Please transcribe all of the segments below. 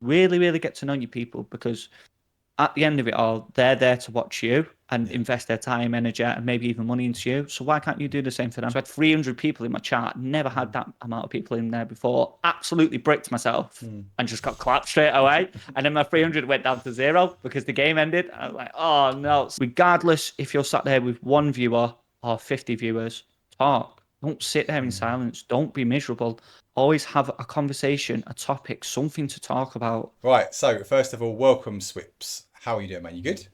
really, really get to know your people, because at the end of it all, they're there to watch you and invest their time, energy, and maybe even money into you. So why can't you do the same for them? So I had 300 people in my chat. Never had that amount of people in there before. Absolutely bricked myself and just got clapped straight away. And then my 300 went down to zero because the game ended. I was like, oh no. So regardless if you're sat there with one viewer or 50 viewers, talk. Don't sit there in silence. Don't be miserable. Always have a conversation, a topic, something to talk about. Right. So first of all, welcome, Swips. How are you doing, man? You good?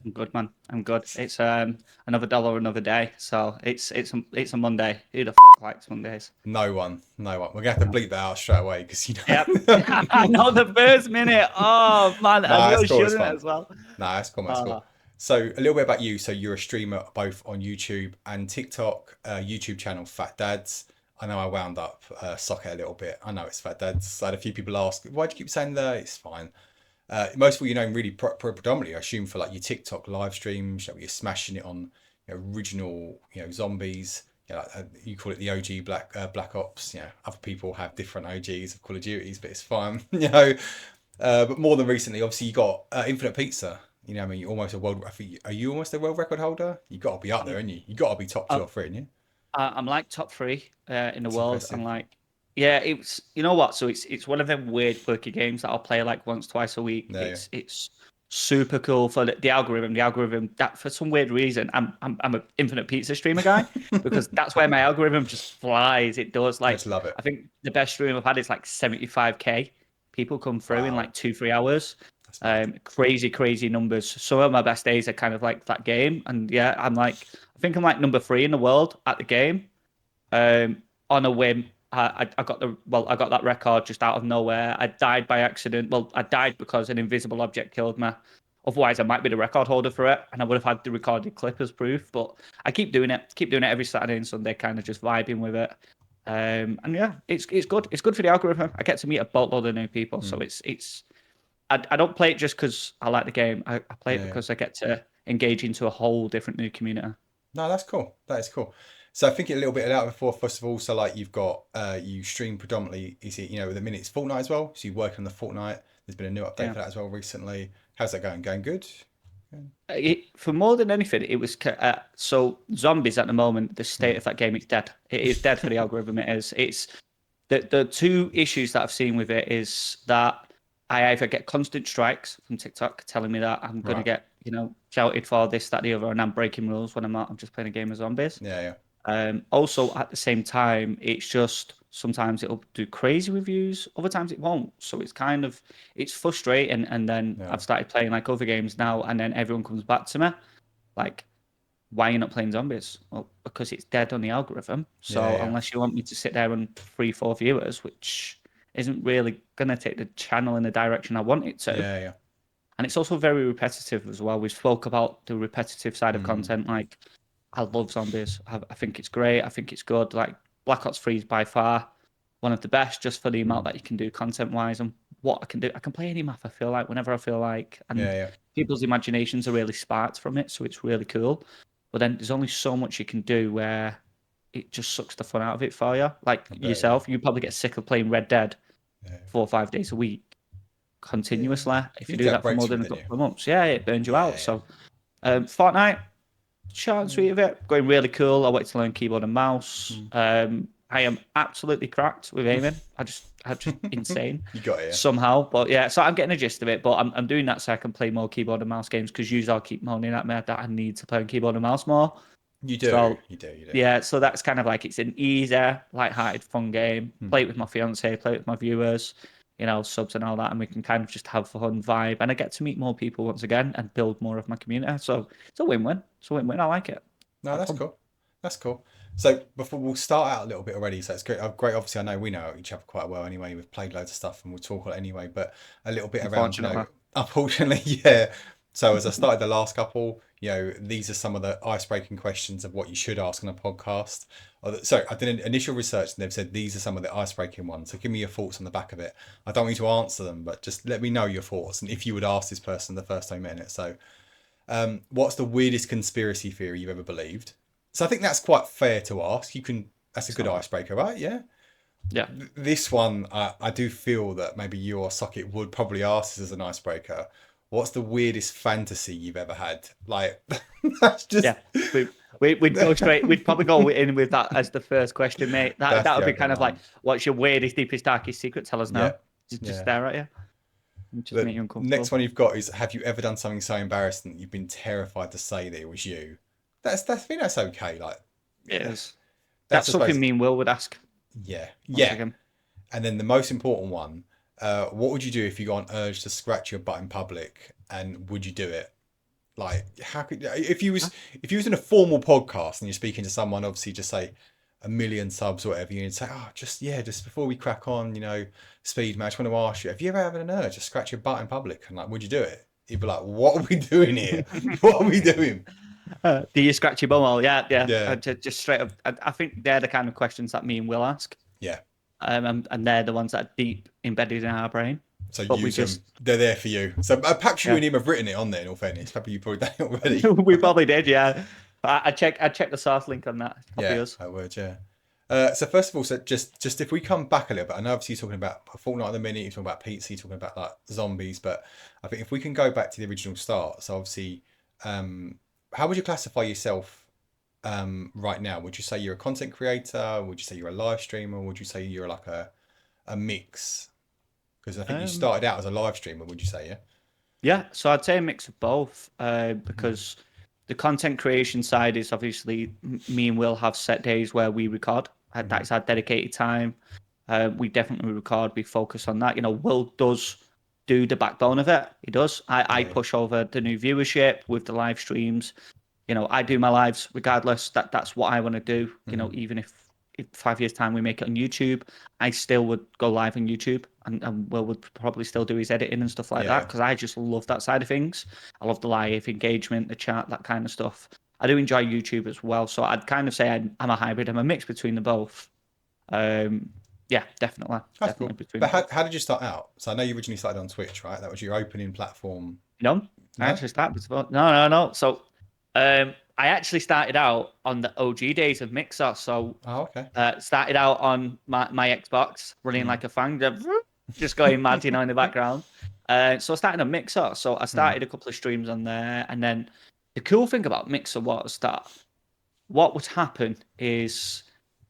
I'm good, man. I'm good. It's another dollar, another day. So it's a Monday. Who the likes Mondays? No one. No one. We're gonna have to bleep that out straight away because you Yep. know. I know the first minute. Oh man, I Nah, knew it's I cool. It's shouldn't fun. as well. Nah, that's cool. That's Uh, cool. So a little bit about you. So you're a streamer both on YouTube and TikTok. YouTube channel Fat Dads. I know I wound up soccer a little bit. I know it's Fat Dads. I had a few people ask, why do you keep saying that? It's fine. Most people you know really predominantly, I assume, for like your TikTok live streams, you're smashing it on original, zombies. You call it the OG Black Ops. Other people have different OGs of Call of Duties, but it's fine. But more than recently, obviously, you got Infinite Pizza. I mean, you're almost a world. Are you almost a world record holder? You got to be up there, ain't you? You got to be top two I'm, or three, ain't you? I'm like top three in the That's world. impressive. I'm like, yeah, it's you know what? So it's one of them weird quirky games that I'll play like once, twice a week. Yeah, yeah. It's super cool for the algorithm. The algorithm that for some weird reason, I'm a infinite pizza streamer guy because that's where my algorithm just flies. It does I like just love it. I think the best stream I've had is like 75K people come through in Wow, like 2-3 hours. that's mad. Crazy numbers. Some of my best days are kind of like that game, and yeah, I think I'm like number three in the world at the game. On a whim, I got I got that record just out of nowhere. I died by accident. Well, I died because an invisible object killed me. Otherwise, I might be the record holder for it, and I would have had the recorded clip as proof. But I keep doing it every Saturday and Sunday, kind of just vibing with it. And yeah, it's good. It's good for the algorithm. I get to meet a boatload of new people, so Mm. I don't play it just because I like the game. I play it Yeah, yeah. because I get to engage into a whole different new community. No, that's cool. That is cool. So I think a little bit about before, first of all, so like you've got you stream predominantly, is it, at the minute it's Fortnite as well. So you work on the Fortnite. There's been a new update Yeah. for that as well recently. How's that going? Going good? For more than anything, it was so zombies at the moment. The state Mm. of that game, it's dead. It is dead for the algorithm. It is. It's the two issues that I've seen with it is that I either get constant strikes from TikTok telling me that I'm gonna Right. get shouted for this, that, the other, and I'm breaking rules when I'm not. I'm just playing a game of zombies. Yeah, yeah. Also, at the same time, it's just sometimes it'll do crazy reviews, other times it won't. So it's frustrating. And then Yeah. I've started playing like other games now, and then everyone comes back to me like, "Why are you not playing zombies?" Well, because it's dead on the algorithm. Yeah, So yeah. unless you want me to sit there and 3, 4 viewers, which isn't really gonna take the channel in the direction I want it to, Yeah, yeah. and it's also very repetitive as well. We spoke about the repetitive side of Mm. content. Like, I love zombies. I think it's great. I think it's good. Like, Black Ops 3 is by far one of the best just for the amount Mm. that you can do content wise and what I can do. I can play any map I feel like whenever I feel like, Yeah, and yeah. people's imaginations are really sparked from it. So it's really cool. But then there's only so much you can do where it just sucks the fun out of it for you. Like I bet, yeah. yourself, you probably get sick of playing Red Dead Yeah. 4 or 5 days a week Yeah. continuously. If You you need to do have that for breaks more from than it, a don't you? couple of months, yeah, it burns you out. Yeah, yeah. So, Fortnite, short and sweet of it, going really cool. I wanted to learn keyboard and mouse. Mm. I am absolutely cracked with aiming. I just insane You got it, yeah. somehow. But yeah, so I'm getting a gist of it. But I'm doing that so I can play more keyboard and mouse games because usually I'll keep moaning at me that I need to play on keyboard and mouse more. You do. So You do. You do. yeah, so that's kind of like it's an easy, light-hearted, fun game. Mm. Play it with my fiance, play it with my viewers, subs and all that, and we can kind of just have a fun vibe. And I get to meet more people once again and build more of my community. So it's a win-win. It's a win-win. I like it. No, Have that's fun. cool. That's cool. So before we'll start out a little bit already, so it's great. Great. Obviously, I know we know each other quite well anyway. We've played loads of stuff and we'll talk on it anyway. But a little bit around, Unfortunately, unfortunately, yeah. So as I started the last couple, these are some of the ice-breaking questions of what you should ask on a podcast. Sorry, I did an initial research and they've said these are some of the ice-breaking ones. So give me your thoughts on the back of it. I don't want you to answer them, but just let me know your thoughts and if you would ask this person the first time you met it. So, what's the weirdest conspiracy theory you've ever believed? So I think that's quite fair to ask. You can. That's a good so icebreaker, right? Yeah. Yeah. This one, I do feel that maybe you or Socket would probably ask this as an icebreaker. What's the weirdest fantasy you've ever had? Like, that's just Yeah. We, we'd go straight. We'd probably go in with that as the first question, mate. That that's that the would be opening kind of like, line. what's your weirdest, deepest, darkest secret? Tell us Yeah, now. Just yeah. stare at you and just make The you next uncomfortable. one you've got is, have you ever done something so embarrassing that you've been terrified to say that it was you? I think that's okay. Like, It is. that's That's I something suppose. me and Will would ask Yeah, once yeah. again. And then the most important one, what would you do if you got an urge to scratch your butt in public? And would you do it? Like, how could if you was in a formal podcast and you're speaking to someone, obviously just say 1 million subs or whatever, you'd say, oh, just before we crack on, speed match, I want to ask you, have you ever had an urge to scratch your butt in public? And like, would you do it? You'd be like, what are we doing here? What are we doing? Do you scratch your bum hole? Yeah, yeah. Yeah, Just straight up. I think they're the kind of questions that me and Will ask. yeah. And they're the ones that are deep embedded in our brain. So But we use them. just, They're there for you. So perhaps you yeah, and him have written it on there. In all fairness, probably you probably done it already. we probably did, yeah. I check the source link on that. It's probably Yeah, us. I would. Yeah. So first of all, so just if we come back a little bit, I know obviously you're talking about Fortnite at the minute, you're talking about pizza, you're talking about like zombies, but I think if we can go back to the original start, so obviously, how would you classify yourself right now? Would you say you're a content creator? Would you say you're a live streamer? Would you say you're like a mix? Because I think you Um, started out as a live streamer. Would you say, yeah? yeah, so I'd say a mix of both, Mm, because the content creation side is obviously me and Will have set days where we record. That mm-hmm. is our dedicated time. We definitely record. We focus on that. Will does do the backbone of it. He does. I Yeah, yeah. push over the new viewership with the live streams. I do my lives regardless. That's what I want to do. Mm-hmm. Even if 5 years time we make it on YouTube, I still would go live on YouTube, and Will would probably still do his editing and stuff like Yeah, that yeah. because I just love that side of things. I love the live engagement, the chat, that kind of stuff. I do enjoy YouTube as well, so I'd kind of say I'm a hybrid. I'm a mix between the both. Um, yeah, definitely, That's definitely cool. between the But how, both. how did you start out? So I know you originally started on Twitch, right? That was your opening platform. No, I No? actually started before. No, no, no. So, I actually started out on the OG days of Mixer. So, Oh, okay. started out on my Xbox, running Mm. like a fan, just going mad, in the background. So I started on Mixer. So I Mm. started a couple of streams on there, and then the cool thing about Mixer was that what would happen is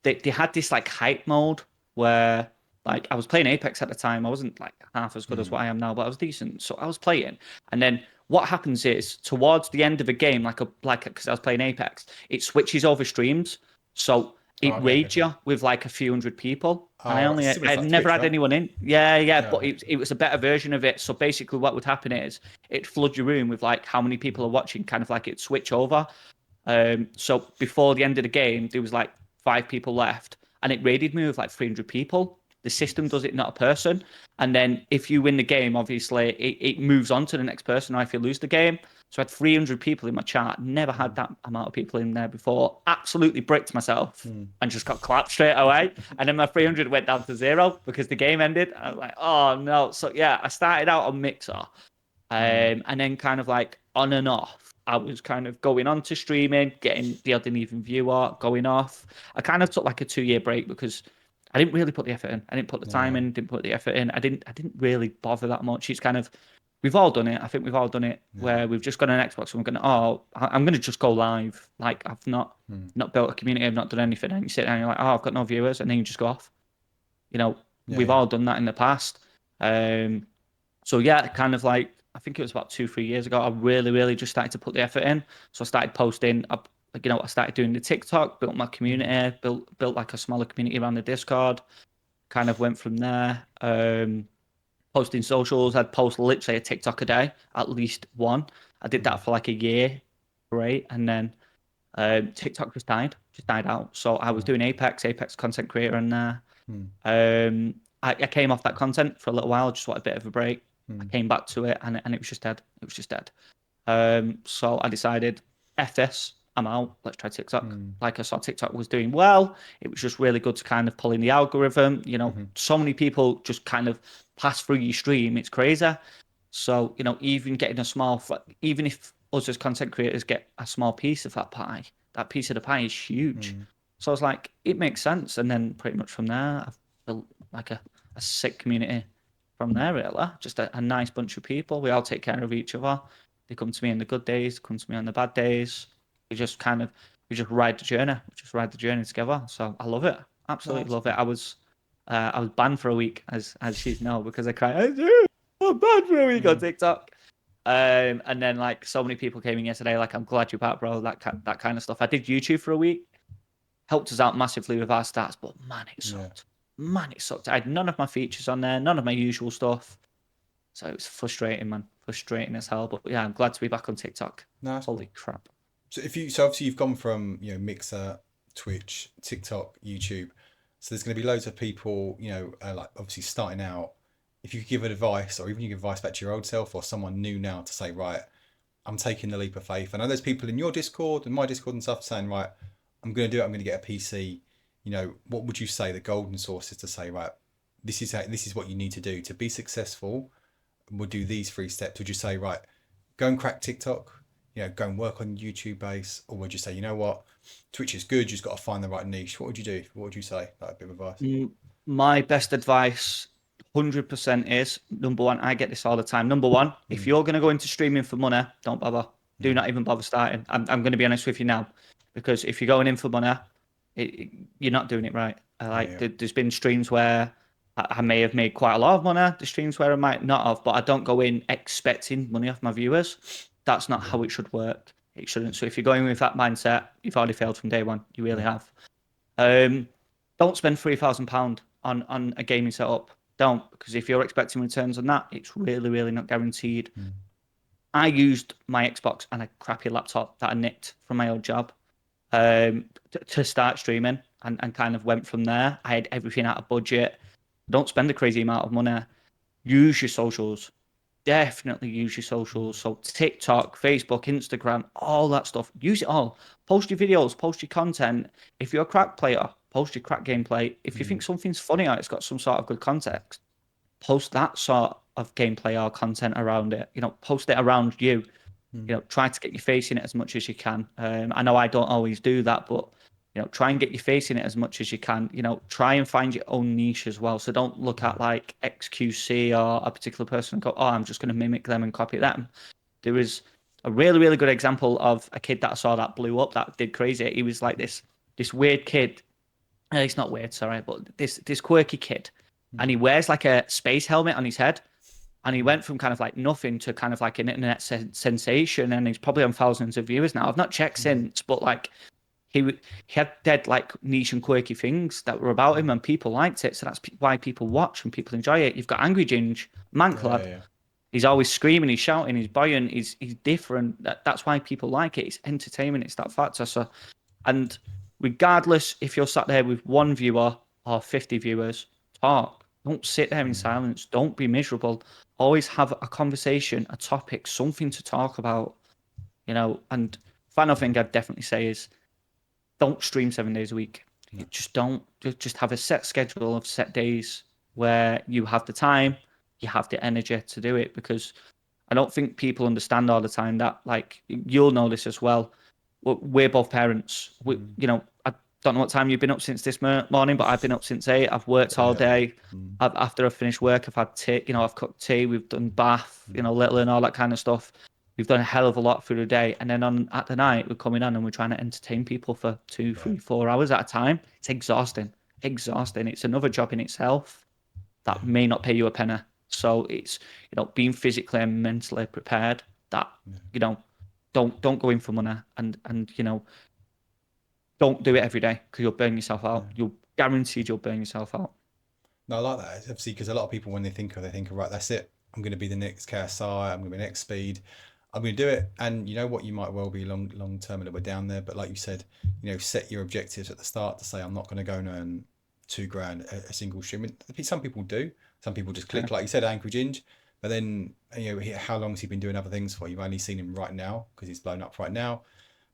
they had this like hype mode where like I was playing Apex at the time. I wasn't like half as good as Mm. what I am now, but I was decent. So I was playing, and then what happens is towards the end of a game, like because I was playing Apex, it switches over streams. So Oh, it okay, okay, raids cool. you with like a few hundred people. And Oh, right. Similar I to had like never Twitch, had right? anyone in. Yeah, yeah, Yeah, but okay. it was a better version of it. So basically, what would happen is it flood your room with like how many people are watching, kind of like it switch over. So before the end of the game, there was like 5 people left, and it raided me with like 300 people. The system Jesus. does it, not a person. And then if you win the game, obviously it moves on to the next person. Or if you lose the game, so I had 300 people in my chat. Never had Mm. that amount of people in there before. Absolutely bricked myself Mm. and just got clapped straight away. And then my 300 went down to zero because the game ended. I was like, oh no. So yeah, I started out on Mixer, Mm. and then kind of like on and off. I was kind of going on to streaming, getting the odd and even viewer, going off. I kind of took like a 2 year break because I didn't really put the effort in. I didn't put the time Yeah. in, didn't put the effort in. I didn't really bother that much. It's kind of we've all done it. I think we've all done it Yeah. where we've just got an Xbox and we're gonna I'm gonna just go live. Like I've Mm. not built a community, I've not done anything. And you sit down and you're like, oh, I've got no viewers, and then you just go off. Yeah. We've Yeah. all done that in the past. So yeah, kind of like I think it was about 2 3 years ago. I really, really just started to put the effort in. So I started posting. I started doing the TikTok, built my Mm. community, built like a smaller community around the Discord. Kind of went from there. Posting socials. I'd post literally a TikTok a day, at least one. I did Mm. that for like a year, great, and then TikTok just died out. So I was Mm. doing Apex content creator, and Mm. I came off that content for a little while, just wanted a bit of a break. I Mm. came back to it, and it was just dead. It was just dead. So I decided, F this, I'm out. Let's try TikTok. Mm. Like I saw TikTok was doing well. It was just really good to kind of pull in the algorithm. Mhm. So many people just kind of pass through your stream. It's crazy. So, even getting even if us as content creators get a small piece of that pie, that piece of the pie is huge. Mm. So I was like, it makes sense. And then pretty much from there, I've like a sick community from there, really. Just a nice bunch of people. We all take care of each other. They come to me in the good days, come to me on the bad days. We just kind of we just ride the journey. We just ride the journey together. So I love it. Absolutely Nice. love it. I was banned for a week, as she's know, because I cried. I'm banned for a week on TikTok. And then like so many people came in yesterday, like I'm glad you're back, bro. That kind of stuff. I did YouTube for a week, helped us out massively with our stats, but man, it Yeah. sucked. Man, it sucked. I had none of my features on there, none of my usual stuff. So it was frustrating, man. Frustrating as hell. But yeah, I'm glad to be back on TikTok. No, that's Holy cool. crap. So obviously you've gone from, Mixer, Twitch, TikTok, YouTube. So there's going to be loads of people, like obviously starting out. If you could give advice, or even you give advice back to your old self or someone new now to say, right, I'm taking the leap of faith. I know there's people in your Discord and my Discord and stuff saying, right, I'm going to do it. I'm going to get a PC. What would you say the golden source is to say, right, this is what you need to do to be successful? We'll do these 3 steps. Would you say, right, go and crack TikTok? Go and work on YouTube base, or would you say, you know what, Twitch is good. You just got to find the right niche. What would you do? What would you say? Like a bit of advice. My best advice, 100% is number one. I get this all the time. Number one, if you're going to go into streaming for money, don't bother. Do not even bother starting. I'm going to be honest with you now, because if you're going in for money, you're not doing it right. Yeah. There's been streams where I may have made quite a lot of money. The streams where I might not have, but I don't go in expecting money off my viewers. That's not how it should work. It shouldn't. So if you're going with that mindset, you've already failed from day one. You really have. Don't spend £3,000 on a gaming setup. Don't, because if you're expecting returns on that, it's really, really not guaranteed. I used my Xbox and a crappy laptop that I nicked from my old job to start streaming, and kind of went from there. I had everything out of budget. Don't spend a crazy amount of money. Use your socials. Definitely use your socials. So TikTok, Facebook, Instagram, all that stuff. Use it all. Post your videos, post your content. If you're a crack player, post your crack gameplay. If you think something's funny or it's got some sort of good context, post that sort of gameplay or content around it. Post it around you. Try to get your face in it as much as you can. I know I don't always do that, but try and get your face in it as much as you can. Try and find your own niche as well. So don't look at like XQC or a particular person and go, oh, I'm just going to mimic them and copy them. There was a really, really good example of a kid that I saw that blew up, that did crazy. He was like this weird kid. It's not weird, sorry, but this quirky kid, and he wears like a space helmet on his head. And he went from kind of like nothing to kind of like an internet sensation, and he's probably on thousands of viewers now. I've not checked since, but like he had dead like niche and quirky things that were about him, and people liked it. So that's why people watch and people enjoy it. You've got Angry Ginge, Mank Lad. Yeah. He's always screaming, he's shouting, he's buoyant, he's different. That's why people like it. It's entertainment. It's that factor. So, and regardless if you're sat there with one viewer or 50 viewers, talk. Don't sit there in silence. Don't be miserable. Always have a conversation, a topic, something to talk about. And final thing I'd definitely say is don't stream 7 days a week. You just don't. Just have a set schedule of set days where you have the time, you have the energy to do it, because I don't think people understand all the time that, like, you'll know this as well. We're both parents. I don't know what time you've been up since this morning, but I've been up since 8. I've worked all day. After I've finished work, I've had tea. I've cooked tea. We've done bath. Little and all that kind of stuff. We've done a hell of a lot through the day, and then at the night we're coming on and we're trying to entertain people for 2, 3, 4 hours at a time. It's exhausting. It's another job in itself that may not pay you a penny. So it's being physically and mentally prepared. That don't go in for money, and don't do it every day, because you'll burn yourself out. You'll guaranteed you'll burn yourself out. No, I like that. Obviously, because a lot of people, when they think right, that's it. I'm going to be the next KSI. I'm going to be next Speed. I'm going to do it. And you know what? You might well be long term a little bit down there. But like you said, set your objectives at the start to say, I'm not going to go and earn £2,000 a single stream. Some people do. Some people just click, like you said, Angry Ginge. But then, how long has he been doing other things for? You've only seen him right now because he's blown up right now.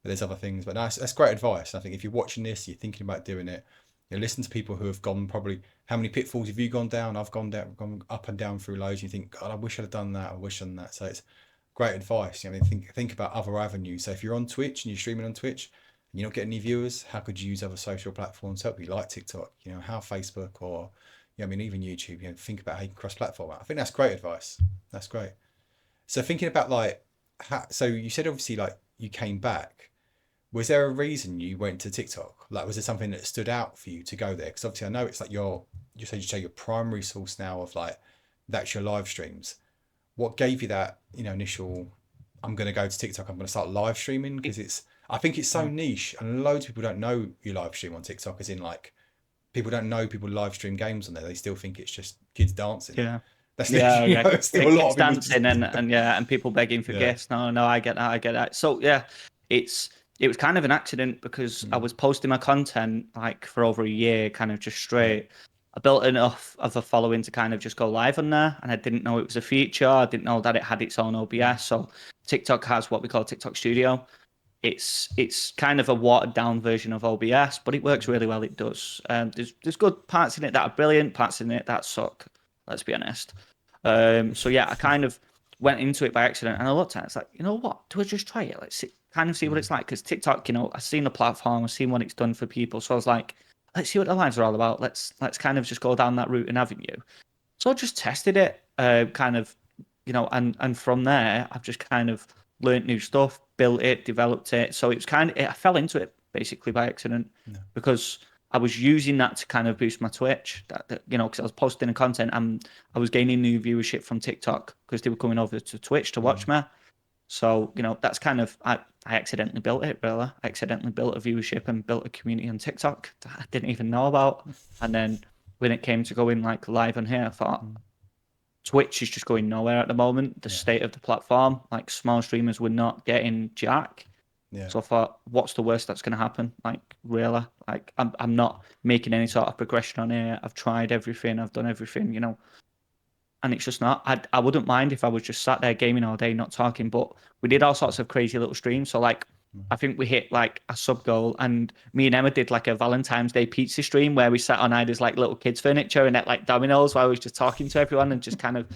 But there's other things. But no, that's great advice. I think if you're watching this, you're thinking about doing it, listen to people who have gone probably. How many pitfalls have you gone down? I've gone up and down through loads. You think, God, I wish I'd have done that. I wish I'd done that. So it's great advice. Think about other avenues. So if you're on Twitch and you're streaming on Twitch and you're not getting any viewers, how could you use other social platforms to help you, like TikTok? How Facebook or yeah, I mean, even YouTube, think about how you can cross-platform. I think that's great advice. That's great. So thinking about like, so you said obviously like you came back. Was there a reason you went to TikTok? Like, was there something that stood out for you to go there? Because obviously I know it's like you say your primary source now of like, that's your live streams. What gave you that, initial, I'm going to go to TikTok, I'm going to start live streaming? Because I think it's so niche and loads of people don't know you live stream on TikTok, as in like, people don't know people live stream games on there. They still think it's just kids dancing. Yeah. That's Yeah, literally, yeah. still a lot Kids of people. dancing and yeah, and people begging for Yeah. gifts. No, no, I get that. I get that. So yeah, it was kind of an accident because I Mm, was posting my content like for over a year, kind of just yeah. straight. I built enough of a following to kind of just go live on there, and I didn't know it was a feature. I didn't know that it had its own Mm, OBS. So TikTok has what we call TikTok Studio. It's kind of a watered down version of OBS, but it works really well. It does. There's good parts in it that are brilliant, parts in it that suck. Let's be honest. So yeah, I kind of went into it by accident, and I looked at it. It's like, you know what? Do I just try it? Let's see, kind of see what mm, it's like. Because TikTok, I've seen the platform, I've seen what it's done for people. So I was like, let's see what the lives are all about. Let's kind of just go down that route and avenue. So I just tested it, kind of, and from there, I've just kind of learnt new stuff, built it, developed it. So it was I fell into it basically by accident no, because I was using that to kind of boost my Twitch. Because I was posting the content and I was gaining new viewership from TikTok because they were coming over to Twitch to watch mm, me. So, that's kind of, I accidentally built it, really. I accidentally built a viewership and built a community on TikTok that I didn't even know about. And then when it came to going like live on here, I thought, mm, Twitch is just going nowhere at the moment. The yeah. state of the platform, like small streamers were not getting jack. Yeah. So I thought, what's the worst that's going to happen? Like, really? Like, I'm not making any sort of progression on here. I've tried everything. I've done everything, and it's just not. I wouldn't mind if I was just sat there gaming all day, not talking. But we did all sorts of crazy little streams. So like, Mm. I think we hit like a sub goal, and me and Emma did like a Valentine's Day pizza stream where we sat on Ida's like little kids furniture and ate like dominoes while I was just talking to everyone and just kind of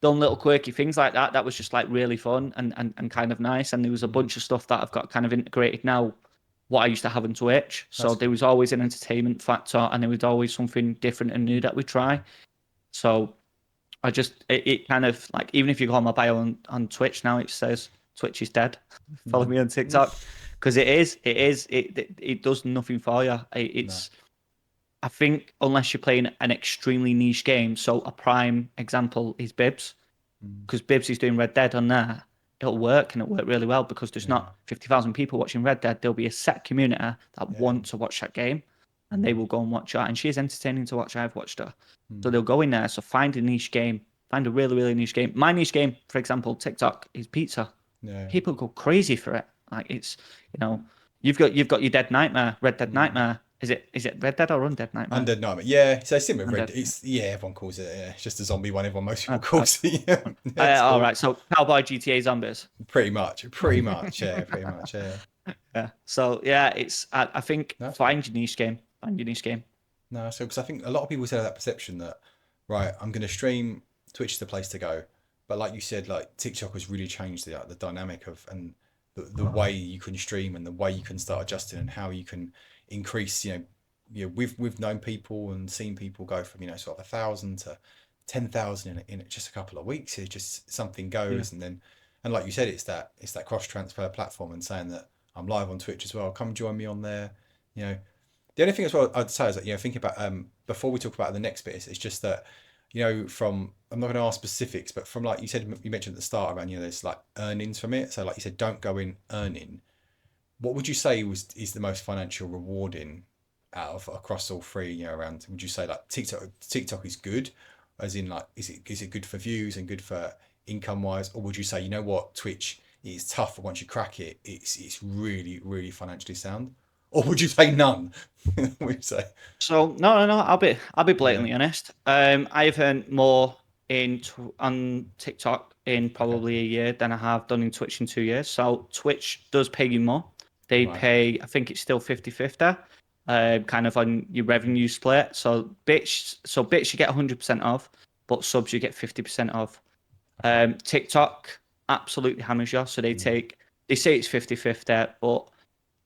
done little quirky things like that. That was just like really fun and kind of nice. And there was a Mm. bunch of stuff that I've got kind of integrated now. What I used to have on Twitch. So That's there cool. was always an entertainment factor, and there was always something different and new that we try. So it kind of like, even if you go on my bio on Twitch now, it says Twitch is dead. Follow Mm. me on TikTok because it does nothing for you. No. I think unless you're playing an extremely niche game. So a prime example is Bibs, Mm. because Bibs is doing Red Dead on there. It'll work, and it'll work really well because there's Yeah. not 50,000 people watching Red Dead. There'll be a set community that Yeah. want to watch that game, and they Mm. will go and watch her. And she's entertaining to watch. I've watched her. So Mm. they'll go in there. So find a niche game. Find a really, really niche game. My niche game, for example, TikTok, is pizza. Yeah. People go crazy for it. Like, it's, you've got your Dead Nightmare, Red Dead Mm. Nightmare. Is it Red Dead or Undead Nightmare? Undead Nightmare. Yeah. So similar. Red. Undead. It's everyone calls it. Yeah. It's just a zombie one. Everyone, most people Uh, calls it. Yeah. It's all cool. right. So Cowboy GTA Zombies. Pretty much. Pretty much. Yeah. Pretty much. Yeah. Yeah. So yeah, I think That's cool. find your niche game. Find your niche game. No. So because I think a lot of people still have that perception that, right, I'm going to stream. Twitch is the place to go. But like you said, like TikTok has really changed the dynamic of and the way you can stream and the way you can start adjusting and how you can increase. We've known people and seen people go from sort of 1,000 to 10,000 in just a couple of weeks. It's just something Yeah. goes and like you said, it's that cross transfer platform and saying that I'm live on Twitch as well. Come join me on there. You know, the only thing as well I'd say is that thinking about before we talk about the next bit, it's just that from I'm not going to ask specifics, but from like you said, you mentioned at the start around there's like earnings from it. So like you said, don't go in earning. What would you say is the most financial rewarding out of across all three? Around would you say like TikTok is good, as in like is it good for views and good for income wise, or would you say what Twitch is tough, but once you crack it, it's really really financially sound, or would you say none? What would you say? So no. I'll be Yeah. blatantly honest. I've earned more on TikTok in Okay. probably a year than I have done in Twitch in 2 years. So Twitch does pay you more. They Right. pay, I think it's still 50-50, kind of on your revenue split. So bits you get 100% of, but subs you get 50% of. Okay. TikTok absolutely hammers you. So Mm. they say it's 50-50, but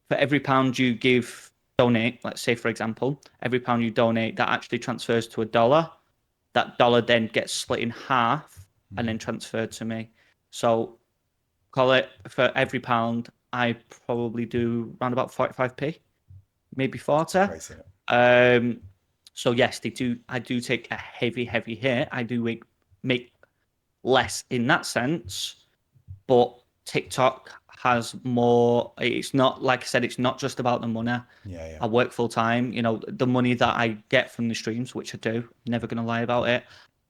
for every pound you donate, let's say for example, every pound you donate, that actually transfers to a dollar. that dollar then gets split in half and Mm. then transferred to me. So call it for every pound, I probably do around about 45p, maybe 40. Crazy, isn't it? Um, so yes, they do. I do take a heavy, heavy hit. I do make less in that sense, but TikTok has more. It's not like I said. It's not just about the money. Yeah, yeah. I work full time. You know, the money that I get from the streams, which I do, never gonna lie about it.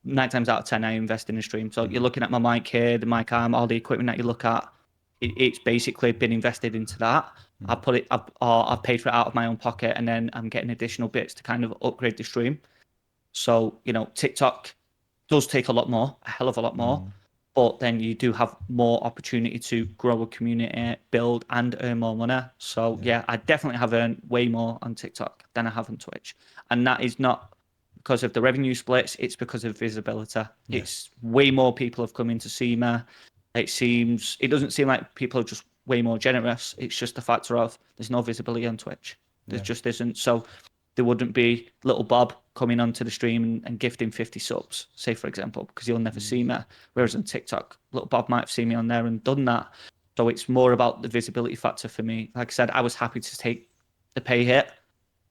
9 times out of 10, I invest in the stream. So you're Mm. looking at my mic here, the mic arm, all the equipment that you look at. It's basically been invested into that. I Mm. put it up, or I've paid for it out of my own pocket, and then I'm getting additional bits to kind of upgrade the stream. So TikTok does take a lot more, a hell of a lot more, Mm. but then you do have more opportunity to grow a community, build, and earn more money. So Yeah. yeah, I definitely have earned way more on TikTok than I have on Twitch, and that is not because of the revenue splits. It's because of visibility. Yeah. It's way more people have come in to see me. It doesn't seem like people are just way more generous. It's just a factor of there's no visibility on Twitch. There Yeah. just isn't. So there wouldn't be little Bob coming onto the stream and gifting 50 subs, say for example, because he'll never Mm. see me. Whereas on TikTok, little Bob might have seen me on there and done that. So it's more about the visibility factor for me. Like I said, I was happy to take the pay hit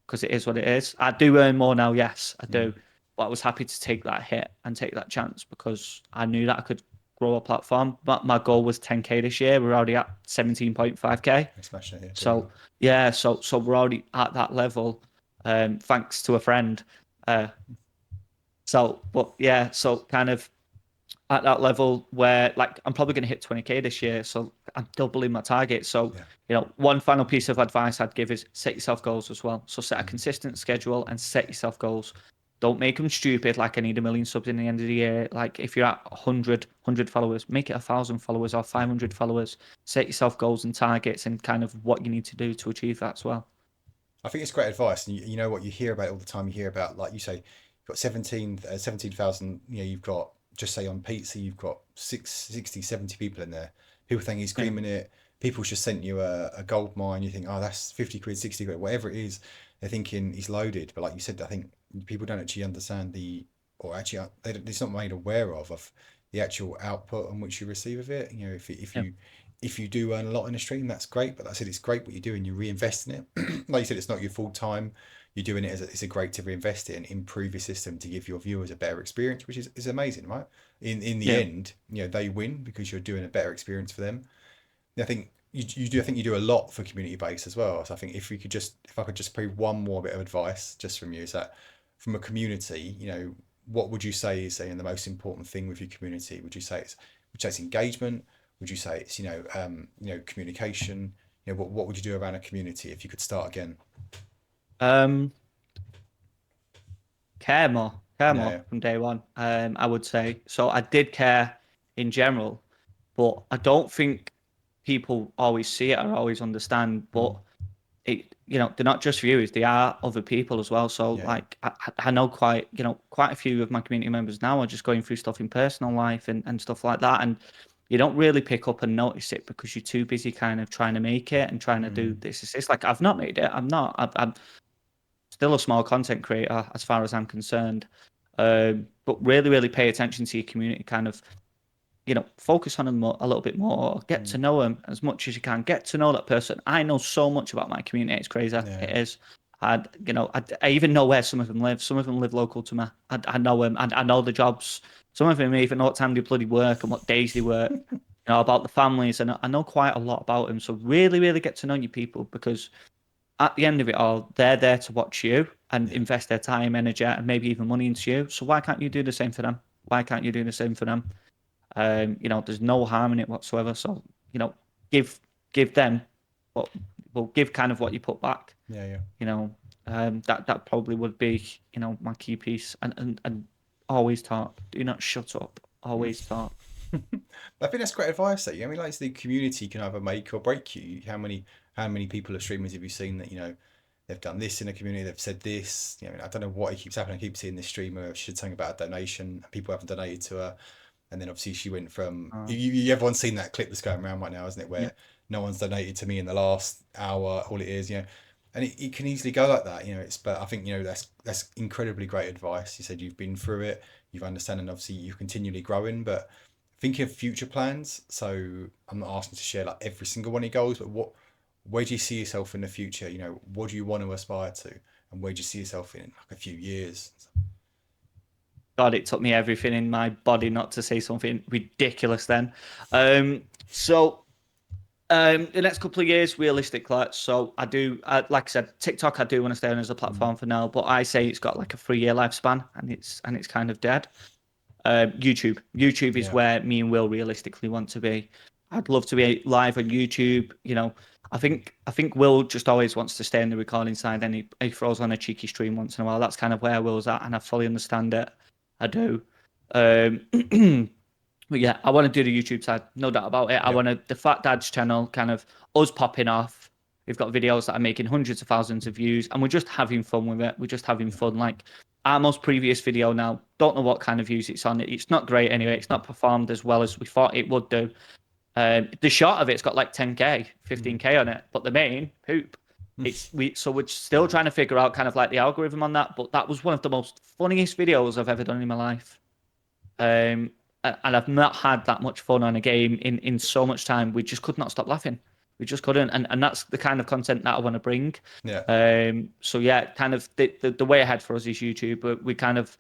because it is what it is. I do earn more now, yes, I Mm. do. But I was happy to take that hit and take that chance because I knew that I could grow a platform. But my goal was 10k this year. We're already at 17.5k. I smashed it here. Doing So well. yeah, so we're already at that level, thanks to a friend. Uh, but yeah, so kind of at that level where like I'm probably going to hit 20k this year, so I'm doubling my target. So Yeah. one final piece of advice I'd give is set yourself goals as well. So set a Mm. consistent schedule and set yourself goals. Don't make them stupid. Like I need a million subs in the end of the year. Like if you're at 100 followers, make it 1,000 followers or Yeah. 500 followers. Set yourself goals and targets and kind of what you need to do to achieve that as well. I think it's great advice, and you know what you hear about it all the time. You hear about, like you say, you've got 17,000. You know, you've got, just say on pizza, you've got 60, 70 people in there. People think he's Yeah, creaming it. People just sent you a gold mine. You think, oh, that's 50 quid, 60 quid, whatever it is. They're thinking he's loaded. But like you said, I think people don't actually understand or actually, it's not made aware of the actual output on which you receive of it. You know, yeah, if you do earn a lot in a stream, that's great. But like I said, it's great what you do and you reinvest in it. Like you said, it's not your full time. You're doing it it's a great to reinvest it and improve your system to give your viewers a better experience, which is amazing, right? In the yeah, end, you know, they win because you're doing a better experience for them. And I think you do. I think you do a lot for community base as well. So I think if I could just pay one more bit of advice just from you, is that from a community, you know, what would you say is saying the most important thing with your community? Would you say it's engagement? Would you say it's communication? You know, what would you do around a community if you could start again? um, care Yeah, more yeah. from day one. I would say so. I did care in general, but I don't think people always see it or always understand. Mm. But they're not just viewers; they are other people as well. So, Yeah, yeah. like, I know quite a few of my community members now are just going through stuff in personal life and stuff like that, and you don't really pick up and notice it because you're too busy kind of trying to make it and trying to do Mm. this. It's like I've not made it. I'm not. I'm still a small content creator as far as I'm concerned. But really, really pay attention to your community. Kind of focus on them a little bit more, get to Mm. know them as much as you can, get to know that person. I know so much about my community. It's crazy. Yeah, It yeah. is. I even know where some of them live. Some of them live local to me. I know them. I know the jobs. Some of them even know what time they bloody work and what days they work. About the families. And I know quite a lot about them. So really, really get to know your people because at the end of it all, they're there to watch you and Yeah. invest their time, energy, and maybe even money into you. So why can't you do the same for them? Why can't you do the same for them? There's no harm in it whatsoever. So, give give them what well give kind of what you put back. Yeah, yeah. You know, that probably would be, my key piece. And always talk. Do not shut up. Always talk. I think that's great advice. That I mean, like the community can either make or break you. How many people or streamers have you seen that they've done this in a community, they've said this. I don't know what keeps happening. I keep seeing this streamer. She said something about a donation. People haven't donated to her, and then obviously she went from everyone's seen that clip that's going around right now, isn't it? Yeah, Where no one's donated to me in the last hour. All it is, and it can easily go like that. But I think that's incredibly great advice. You said you've been through it. you've understand, and obviously you're continually growing. But thinking of future plans, so I'm not asking to share like every single one of your goals, but where do you see yourself in the future? You know, what do you want to aspire to, and where do you see yourself in like a few years? God, it took me everything in my body not to say something ridiculous then. So the next couple of years, realistically, so like I said, TikTok, I do want to stay on as a Mm. platform for now, but I say it's got like a 3 year lifespan, and it's kind of dead. YouTube is Yeah, where me and Will realistically want to be. I'd love to be live on YouTube. You know, I think Will just always wants to stay in the recording side, and he throws on a cheeky stream once in a while. That's kind of where Will's at, and I fully understand it. I do. Um, but yeah, I want to do the YouTube side, no doubt about it. I yep, want to the Fat Dad's channel, kind of us popping off. We've got videos that are making hundreds of thousands of views, and we're just having fun with it. We're just having yeah, fun. Like our most previous video now, don't know what kind of views it's on. It's not great anyway. It's not performed as well as we thought it would do. The short of it's got like 10k, mm. 15k on it, but the main poop. So we're still trying to figure out kind of like the algorithm on that. But that was one of the most funniest videos I've ever done in my life. And I've not had that much fun on a game in so much time. We just could not stop laughing. We just couldn't, and that's the kind of content that I want to bring. Yeah, So yeah, kind of the way ahead for us is YouTube. But we kind of,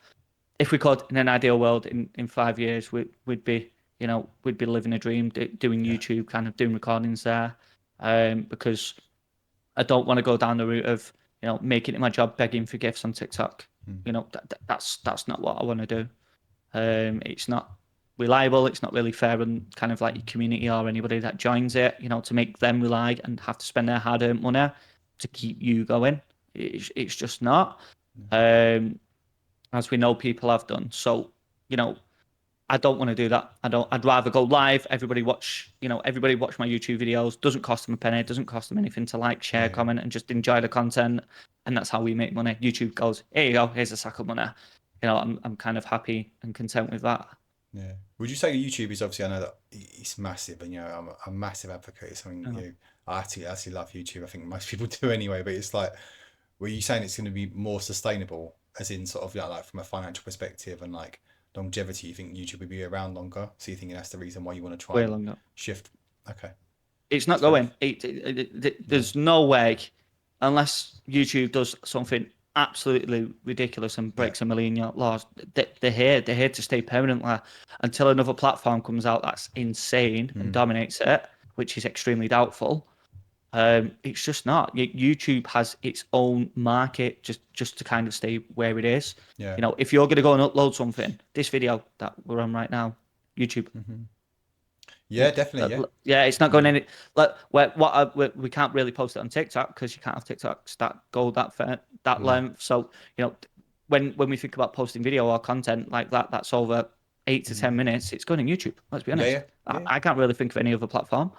if we could, in an ideal world, in 5 years, we'd be, we'd be living a dream, doing yeah, YouTube, kind of doing recordings there. Because I don't want to go down the route of, making it my job begging for gifts on TikTok. mm. That's not what I want to do. It's not reliable. It's not really fair on kind of like your community or anybody that joins it, to make them rely and have to spend their hard-earned money to keep you going. It's just not. Um, as we know, people have done. So, I don't want to do that. I'd rather go live. Everybody watch my YouTube videos. Doesn't cost them a penny. It doesn't cost them anything to like, share, Yeah, yeah, comment, and just enjoy the content. And that's how we make money. YouTube goes, here you go. Here's a sack of money. I'm kind of happy and content with that. yeah. Would you say YouTube is obviously? I know that it's massive, and you know, I'm a massive advocate. It's something Oh, I actually love YouTube. I think most people do anyway. But it's like, were you saying it's going to be more sustainable, as in sort of like from a financial perspective and like longevity? You think YouTube will be around longer? So you think that's the reason why you want to try way and longer. shift? Okay, It's not that's fair going. enough. Yeah, There's no way, unless YouTube does something absolutely ridiculous and yeah, breaks a million laws. They're here. They're here to stay permanently until another platform comes out that's insane and mm, dominates it, which is extremely doubtful. It's just not. YouTube has its own market just to kind of stay where it is. yeah, If you're going to go and upload something, this video that we're on right now, YouTube. hmm, yeah, definitely, yeah, Yeah, it's not going yeah, any like we can't really post it on TikTok because you can't have TikToks that go that fair, that mm, length. So when we think about posting video or content like that, that's over 8 to 10 minutes. It's going on YouTube. Let's be yeah, honest. yeah, I, yeah, I can't really think of any other platform.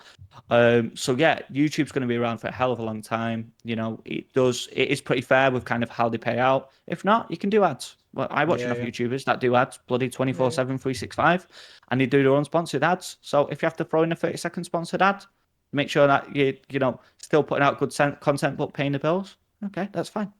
So yeah, YouTube's going to be around for a hell of a long time. It is pretty fair with kind of how they pay out. If not, you can do ads. Well, I watch yeah, enough yeah, YouTubers that do ads bloody yeah, yeah. 24/7, 365, and they do their own sponsored ads. So if you have to throw in a 30-second sponsored ad, make sure that you still putting out good content but paying the bills. Okay, that's fine.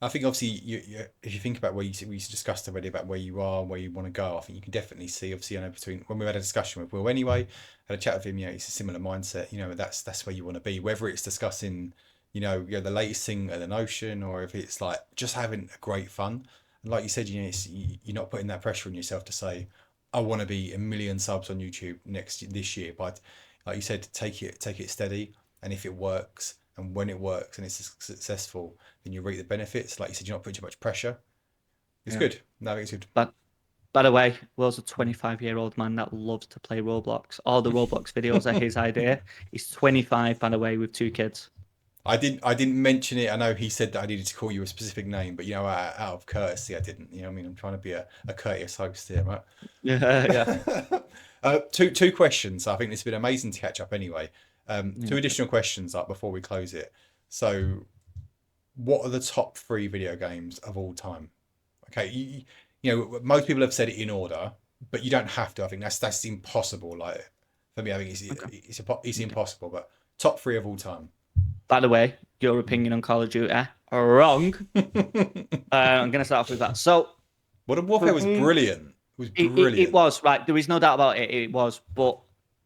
I think obviously if you think about where we discussed already about where you are, where you want to go, I think you can definitely see obviously, between when we had a discussion with Will anyway, had a chat with him, it's a similar mindset, that's where you want to be, whether it's discussing, the latest thing at the Notion, or if it's like just having a great fun. And like you said, you're not putting that pressure on yourself to say, I want to be a million subs on YouTube this year, but like you said, take it steady, and if it works, and when it works and it's successful, then you reap the benefits. Like you said, you're not putting too much pressure. It's Yeah. good. No, I think it's good. But by the way, Will's a 25-year-old man that loves to play Roblox. All the Roblox videos are his idea. He's 25, by the way, with 2 kids. I didn't mention it. I know he said that I needed to call you a specific name, but out of courtesy, I didn't. I mean, I'm trying to be a courteous host here, right? Yeah, yeah, Two questions. I think it's been amazing to catch up anyway. Two yeah. additional questions before we close it. So, what are the top three video games of all time? Okay, most people have said it in order, but you don't have to. I think that's impossible. Like for me, I think Okay. it's Okay. impossible. But top three of all time. By the way, your opinion on Call of Duty, wrong. I'm going to start off with that. So, Modern Warfare was brilliant. It was It brilliant. was, right. There is no doubt about it. It was. But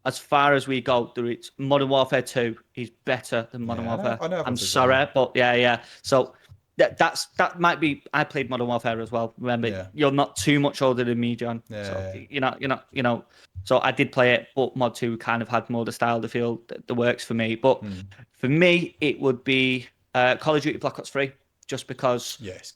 as far as we go, Modern Warfare 2 is better than Modern Yeah, Warfare. I know I'm everyone says that. sorry, but yeah. So that might be. I played Modern Warfare as well. Remember, Yeah. you're not too much older than me, John. So Yeah. you're not. So I did play it, but Mod 2 kind of had more the style, the feel that works for me. But for me, it would be Call of Duty Black Ops 3, just because Yes.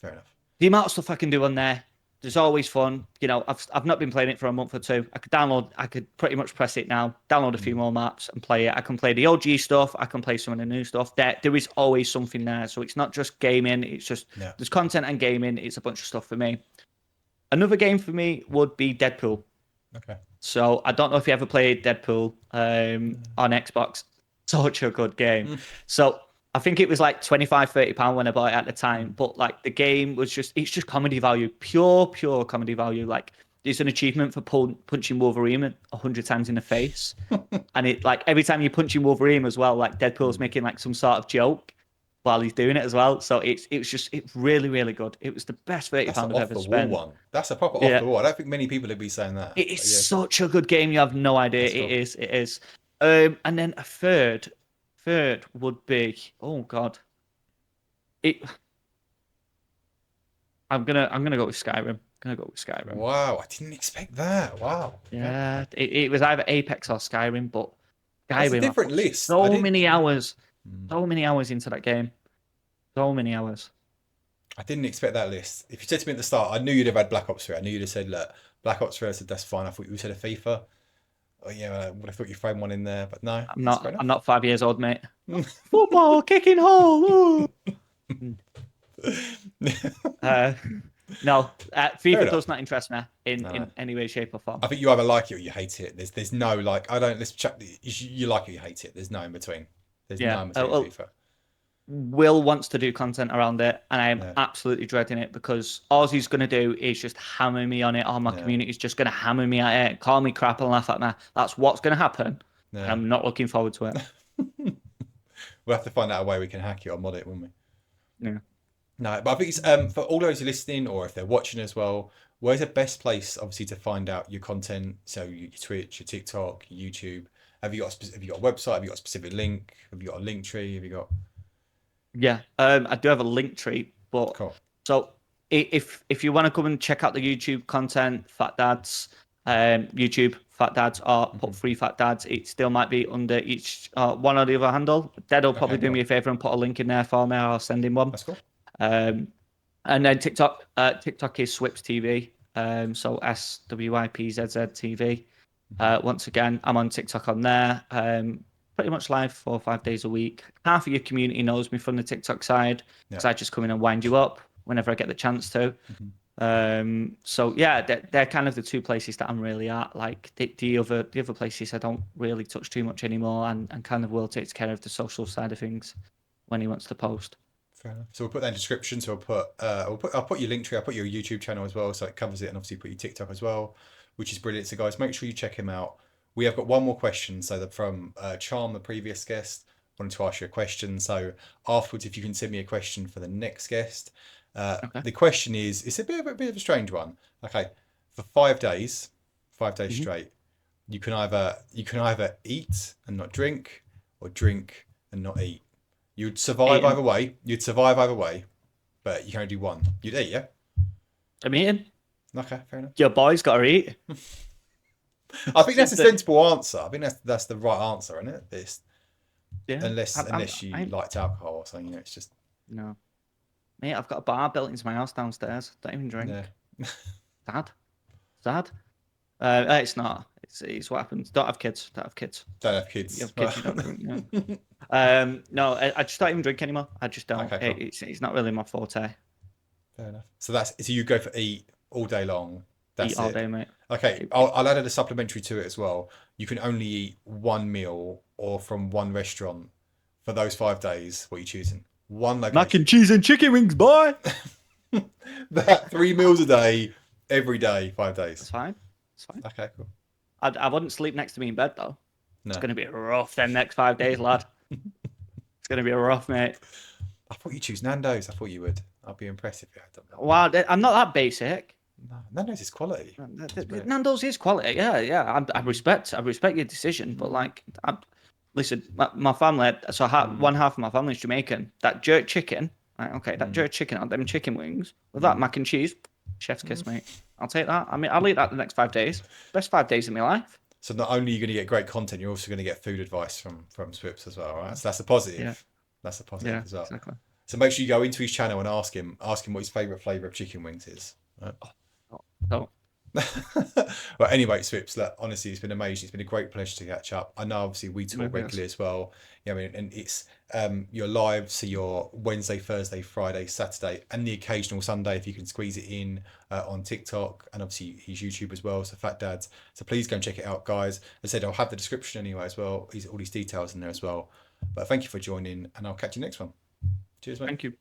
Fair enough. the amount of stuff I can do on there, there's always fun. I've not been playing it for a month or two. I could pretty much press it now, download a few more maps and play it. I can play the OG stuff. I can play some of the new stuff. There is always something there. So it's not just gaming. It's just there's content and gaming. It's a bunch of stuff for me. Another game for me would be Deadpool. Okay. So I don't know if you ever played Deadpool on Xbox. Such a good game. So I think it was like 25, £30 when I bought it at the time. But like the game was it's just comedy value, pure comedy value. Like there's an achievement for punching Wolverine 100 times in the face. And it like every time you punch in Wolverine as well, like Deadpool's making like some sort of joke while he's doing it as well. So it's really, really good. It was the best £30 That's I've an off ever the wall spent. one. That's a proper off Yeah. the wall. I don't think many people would be saying that. It is But yeah, such a good game. You have no idea. that's cool. It is. And then a third would be, oh God, it. I'm gonna go with Skyrim. Wow, I didn't expect that. Wow. Yeah, it was either Apex or Skyrim, but That's a Skyrim, I different put list. so many hours, into that game, so many hours. I didn't expect that list. If you said to me at the start, I knew you'd have had Black Ops 3. I knew you'd have said, look, Black Ops 3. I said, that's fine. I thought you said a FIFA. Oh, yeah, I would have thought you thrown one in there, but no. I'm not 5 years old, mate. Football, kicking hole. No, FIFA does not interest me in any way, shape, or form. I think you either like it or you hate it. There's no like, I don't, let's check, you like it or you hate it. There's no in between. There's no in between FIFA. Will wants to do content around it, and I am absolutely dreading it because all he's going to do is just hammer me on it. All my community is just going to hammer me at it, call me crap, and laugh at me. That's what's going to happen. And I'm not looking forward to it. We'll have to find out a way we can hack it or mod it, won't we? Yeah. No, but I think it's for all those who are listening or if they're watching as well. Where's the best place, obviously, to find out your content? So your Twitch, your TikTok, your YouTube. Have you got a website? Have you got a specific link? Have you got a link tree? Have you got? Yeah, I do have a link tree, but Cool. So if you want to come and check out the YouTube content, Fat Dads, YouTube Fat Dads, or put free Fat Dads, it still might be under each one or the other handle. Dad will probably do me a favor and put a link in there for me. I'll send him one. That's cool. And then TikTok is Swips TV. So SWIPZZ TV. Once again, I'm on TikTok on there. Pretty much live 4 or 5 days a week. Half of your community knows me from the TikTok side because I just come in and wind you up whenever I get the chance to. So yeah, they're kind of the two places that I'm really at. Like the other places I don't really touch too much anymore, and kind of Will takes care of the social side of things when he wants to post. Fair enough. So we'll put that in the description. So I'll put your link tree. I'll put your YouTube channel as well, so it covers it, and obviously put your TikTok as well, which is brilliant. So guys, make sure you check him out. We have got one more question. So from Charm, the previous guest, wanted to ask you a question. So afterwards, if you can send me a question for the next guest. The question is, it's a bit of a strange one. Okay, for 5 days, 5 days straight, you can either eat and not drink, or drink and not eat. You'd survive either way. But you can only do one. You'd eat, yeah? I'm eating. Okay, fair enough. Your boy's got to eat. I think that's a sensible answer. I think that's the right answer, isn't it? This, unless you liked alcohol or something, it's just no. Mate, I've got a bar built into my house downstairs. Don't even drink. Yeah. Sad. It's not. It's what happens. Don't have kids. Don't have kids. You have kids. You don't drink. No. No, I just don't even drink anymore. I just don't. Okay, cool. It's not really my forte. Fair enough. So you go for eat all day long. That's eat all day, mate. Okay, I'll add a supplementary to it as well. You can only eat one meal or from one restaurant for those 5 days. What are you choosing? One location. Mac and cheese and chicken wings, boy. That 3 meals a day, every day, 5 days. It's fine. Okay, cool. I wouldn't sleep next to me in bed though. No. It's gonna be rough them next 5 days, lad. It's gonna be rough, mate. I thought you'd choose Nando's. I thought you would. I'd be impressed if you had done that. Well, I'm not that basic. No, Nando's is quality. It's great. Nando's is quality. Yeah, yeah. I respect your decision, but like, listen, my family. So one half of my family is Jamaican. That jerk chicken, right, okay, that jerk chicken on them chicken wings with that mac and cheese, chef's kiss, mate. I'll take that. I mean, I'll eat that the next 5 days. Best 5 days of my life. So not only are you going to get great content, you're also going to get food advice from Swips as well, right? So that's a positive. Yeah. That's a positive Yeah, as well. exactly. So make sure you go into his channel and ask him what his favourite flavour of chicken wings is. Right? Oh, Well, anyway, Swips, look, honestly, it's been amazing. It's been a great pleasure to catch up. I know, obviously, we talk maybe regularly as well. Yeah, I mean, and it's your live, so your Wednesday, Thursday, Friday, Saturday, and the occasional Sunday if you can squeeze it in on TikTok, and obviously his YouTube as well. So Fat Dads. So please go and check it out, guys. As I said, I'll have the description anyway as well. All these details in there as well. But thank you for joining, and I'll catch you next one. Cheers, mate. thank you.